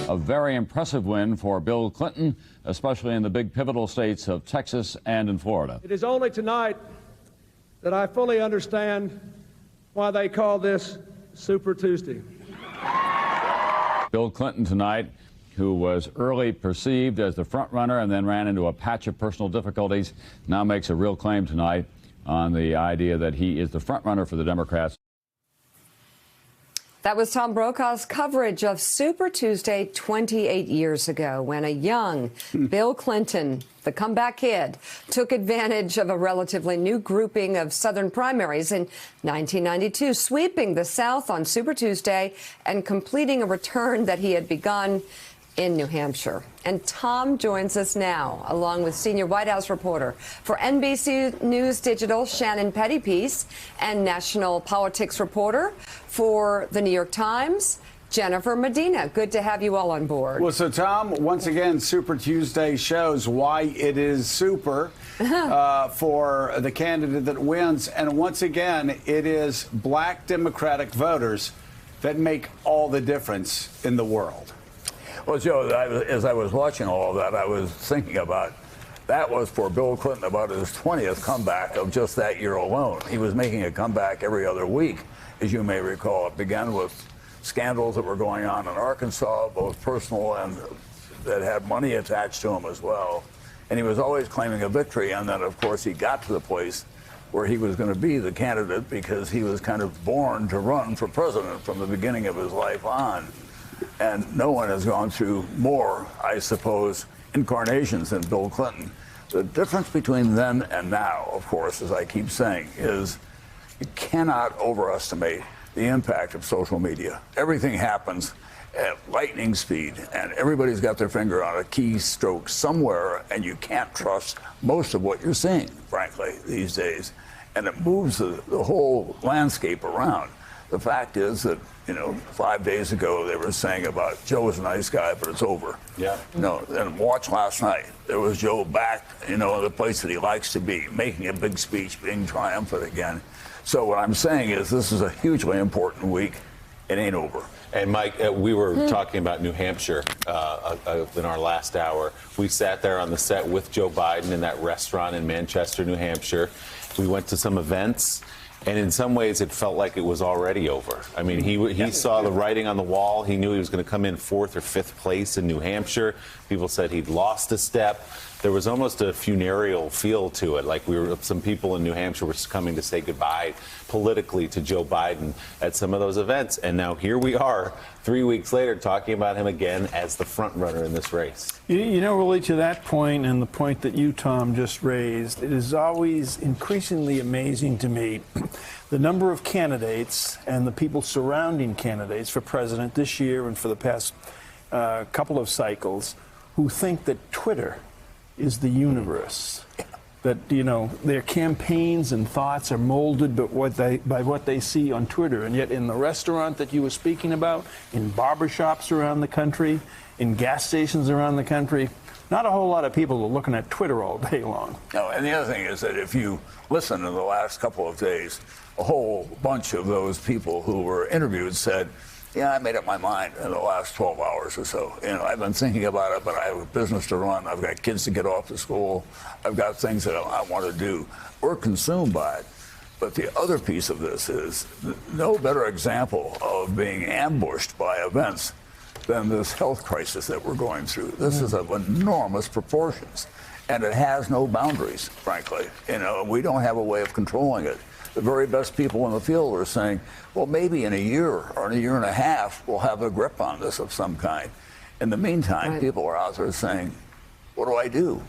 A very impressive win for Bill Clinton, especially in the big pivotal states of Texas and in Florida. It is only tonight that I fully understand why they call this Super Tuesday. Bill Clinton tonight, who was early perceived as the front runner and then ran into a patch of personal difficulties, now makes a real claim tonight on the idea that he is the front runner for the Democrats. That was Tom Brokaw's coverage of Super Tuesday 28 years ago, when a young Bill Clinton, the comeback kid, took advantage of a relatively new grouping of Southern primaries in 1992, sweeping the South on Super Tuesday and completing a return that he had begun in New Hampshire. And Tom joins us now, along with senior White House reporter for NBC News Digital, Shannon Pettypiece, and national politics reporter for the New York Times, Jennifer Medina. Good to have you all on board. Well, so Tom, once again, Super Tuesday shows why it is super for the candidate that wins. And once again, it is black Democratic voters that make all the difference in the world. Well, Joe, as I was watching all of that, I was thinking about that was for Bill Clinton about his 20th comeback of just that year alone. He was making a comeback every other week, as you may recall. It began with scandals that were going on in Arkansas, both personal and that had money attached to him as well. And he was always claiming a victory. And then, of course, he got to the place where he was going to be the candidate because he was kind of born to run for president from the beginning of his life on. And no one has gone through more, I suppose, incarnations than Bill Clinton. The difference between then and now, of course, as I keep saying, is you cannot overestimate the impact of social media. Everything happens at lightning speed, and everybody's got their finger on a keystroke somewhere, and you can't trust most of what you're seeing, frankly, these days. And it moves the whole landscape around. The fact is that, 5 days ago they were saying about Joe is a nice guy, but it's over. Yeah. And watch last night. There was Joe back, the place that he likes to be, making a big speech, being triumphant again. So what I'm saying is this is a hugely important week. It ain't over. And Mike, we were talking about New Hampshire in our last hour. We sat there on the set with Joe Biden in that restaurant in Manchester, New Hampshire. We went to some events. And in some ways, it felt like it was already over. I mean, he saw the writing on the wall. He knew he was going to come in 4th or 5th place in New Hampshire. People said he'd lost a step. There was almost a funereal feel to it, like some people in New Hampshire were coming to say goodbye politically to Joe Biden at some of those events. And now here we are, 3 weeks later, talking about him again as the front runner in this race. Really to that point and the point that you, Tom, just raised, it is always increasingly amazing to me the number of candidates and the people surrounding candidates for president this year and for the past couple of cycles who think that Twitter is the universe, that their campaigns and thoughts are molded by what they see on Twitter. And yet in the restaurant that you were speaking about, in barbershops around the country, in gas stations around the country, not a whole lot of people are looking at Twitter all day long. No, and the other thing is that if you listen to the last couple of days, a whole bunch of those people who were interviewed said, yeah, I made up my mind in the last 12 hours or so. I've been thinking about it, but I have a business to run. I've got kids to get off to school. I've got things that I want to do. We're consumed by it. But the other piece of this is no better example of being ambushed by events than this health crisis that we're going through. This is of enormous proportions, and it has no boundaries, frankly. We don't have a way of controlling it. The very best people in the field are saying, well, maybe in a year or in a year and a half, we'll have a grip on this of some kind. In the meantime, people are out there saying, what do I do?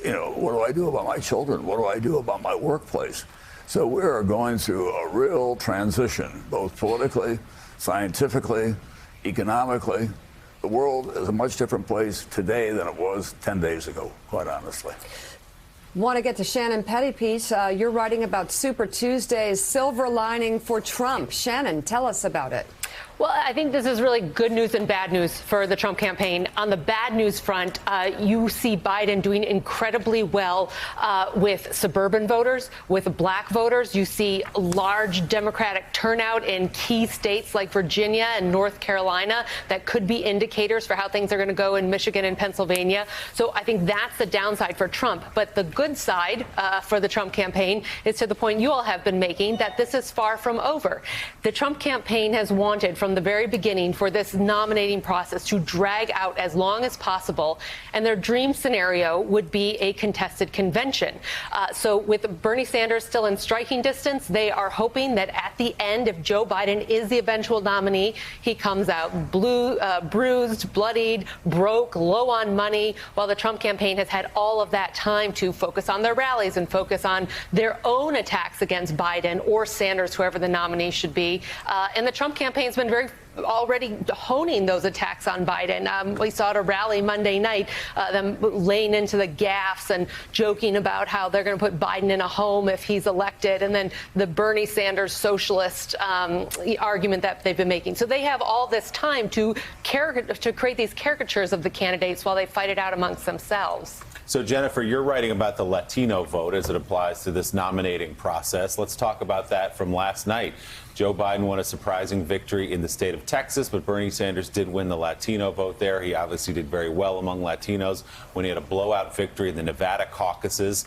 What do I do about my children? What do I do about my workplace? So we are going through a real transition, both politically, scientifically, economically. The world is a much different place today than it was 10 days ago, quite honestly. Want to get to Shannon Pettypiece. You're writing about Super Tuesday's silver lining for Trump. Shannon, tell us about it. Well, I think this is really good news and bad news for the Trump campaign. On the bad news front, you see Biden doing incredibly well with suburban voters, with black voters. You see large Democratic turnout in key states like Virginia and North Carolina that could be indicators for how things are going to go in Michigan and Pennsylvania. So I think that's the downside for Trump. But the good side for the Trump campaign is to the point you all have been making, that this is far from over. The Trump campaign has wanted from the very beginning for this nominating process to drag out as long as possible, and their dream scenario would be a contested convention. So with Bernie Sanders still in striking distance, they are hoping that at the end, if Joe Biden is the eventual nominee, he comes out bruised, bloodied, broke, low on money, while the Trump campaign has had all of that time to focus on their rallies and focus on their own attacks against Biden or Sanders, whoever the nominee should be. And the Trump campaign's been very already honing those attacks on Biden. We saw at a rally Monday night, them laying into the gaffes and joking about how they're going to put Biden in a home if he's elected, and then the Bernie Sanders socialist argument that they've been making. So they have all this time to create these caricatures of the candidates while they fight it out amongst themselves. So, Jennifer, you're writing about the Latino vote as it applies to this nominating process. Let's talk about that from last night. Joe Biden won a surprising victory in the state of Texas, but Bernie Sanders did win the Latino vote there. He obviously did very well among Latinos when he had a blowout victory in the Nevada caucuses.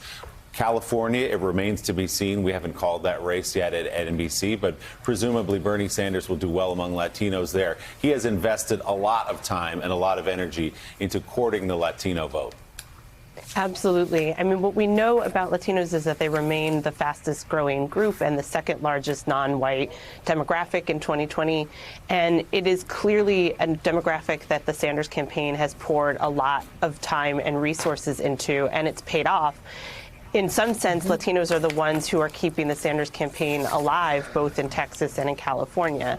California, it remains to be seen. We haven't called that race yet at NBC, but presumably Bernie Sanders will do well among Latinos there. He has invested a lot of time and a lot of energy into courting the Latino vote. Absolutely. I mean, what we know about Latinos is that they remain the fastest growing group and the second largest non-white demographic in 2020. And it is clearly a demographic that the Sanders campaign has poured a lot of time and resources into, and it's paid off. In some sense, Latinos are the ones who are keeping the Sanders campaign alive, both in Texas and in California.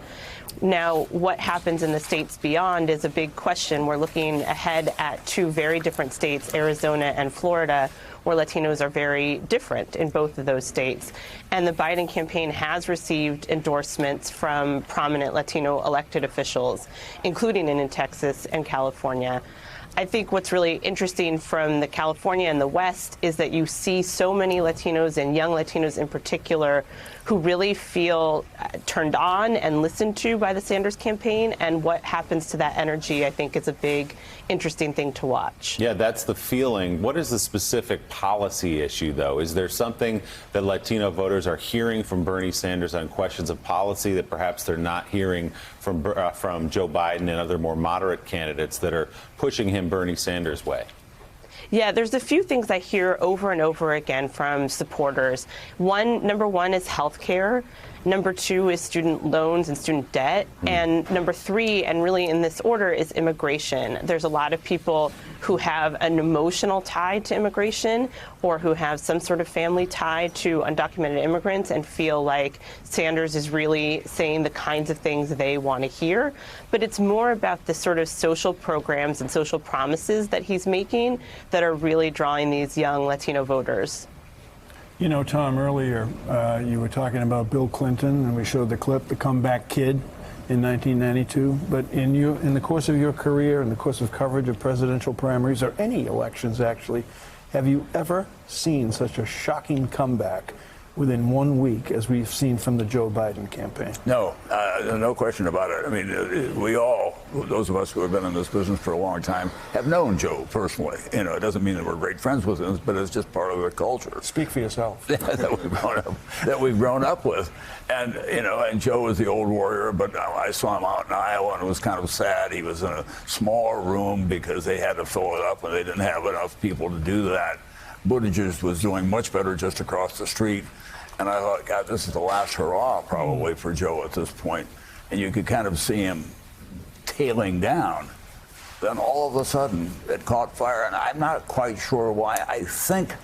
Now, what happens in the states beyond is a big question. We're looking ahead at two very different states, Arizona and Florida, where Latinos are very different in both of those states. And the Biden campaign has received endorsements from prominent Latino elected officials, including in Texas and California. I think what's really interesting from the California and the West is that you see so many Latinos, and young Latinos in particular, who really feel turned on and listened to by the Sanders campaign. And what happens to that energy, I think, is a big, interesting thing to watch. Yeah, that's the feeling. What is the specific policy issue, though? Is there something that Latino voters are hearing from Bernie Sanders on questions of policy that perhaps they're not hearing from Joe Biden and other more moderate candidates that are pushing him Bernie Sanders' way? Yeah, there's a few things I hear over and over again from supporters. Number one is health care. Number two is student loans and student debt. And number three, and really in this order, is immigration. There's a lot of people who have an emotional tie to immigration or who have some sort of family tie to undocumented immigrants and feel like Sanders is really saying the kinds of things they want to hear. But it's more about the sort of social programs and social promises that he's making that are really drawing these young Latino voters. You know, Tom, earlier you were talking about Bill Clinton, and we showed the clip, the comeback kid in 1992. But in the course of your career, in the course of coverage of presidential primaries, or any elections actually, have you ever seen such a shocking comeback within 1 week as we've seen from the Joe Biden campaign? No, no question about it. I mean, we all, those of us who have been in this business for a long time, have known Joe personally. You know, it doesn't mean that we're great friends with him, but it's just part of the culture. Speak for yourself. that we've grown up with. And, you know, and Joe was the old warrior, but I saw him out in Iowa, and it was kind of sad. He was in a smaller room because they had to fill it up, and they didn't have enough people to do that. Buttigieg was doing much better just across the street. And I thought, God, this is the last hurrah probably for Joe at this point. And you could kind of see him tailing down. Then all of a sudden it caught fire, and I'm not quite sure why. I think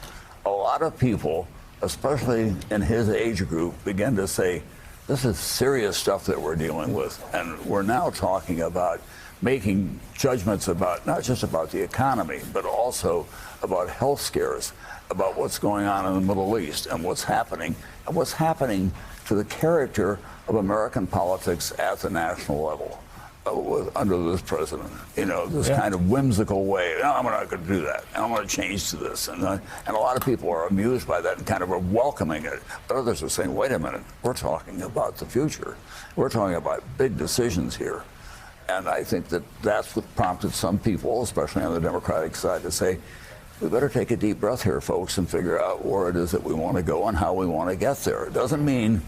a lot of people, especially in his age group, began to say, this is serious stuff that we're dealing with. And we're now talking about making judgments about not just about the economy, but also about health scares, about what's going on in the Middle East and what's happening to the character of American politics at the national level under this president. You know, this kind of whimsical way. No, I'm not going to do that. I'm going to change to this. And a lot of people are amused by that and kind of are welcoming it. But others are saying, wait a minute, we're talking about the future. We're talking about big decisions here. And I think that that's what prompted some people, especially on the Democratic side, to say, we better take a deep breath here, folks, and figure out where it is that we want to go and how we want to get there. It doesn't mean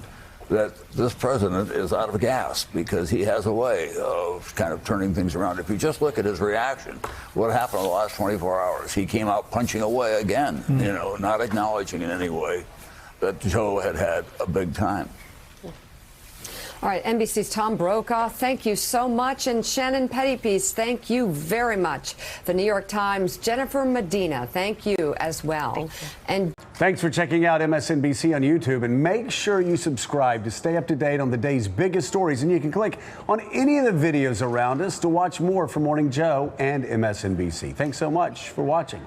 that this president is out of gas, because he has a way of kind of turning things around. If you just look at his reaction, what happened in the last 24 hours, he came out punching away again, you know, not acknowledging in any way that Joe had had a big time. All right, NBC's Tom Brokaw, thank you so much. And Shannon Pettypiece, thank you very much. The New York Times' Jennifer Medina, thank you as well. Thank you. And thanks for checking out MSNBC on YouTube, and make sure you subscribe to stay up to date on the day's biggest stories. And you can click on any of the videos around us to watch more from Morning Joe and MSNBC. Thanks so much for watching.